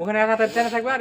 ওখানে এক হাতের চেনা থাকবে আর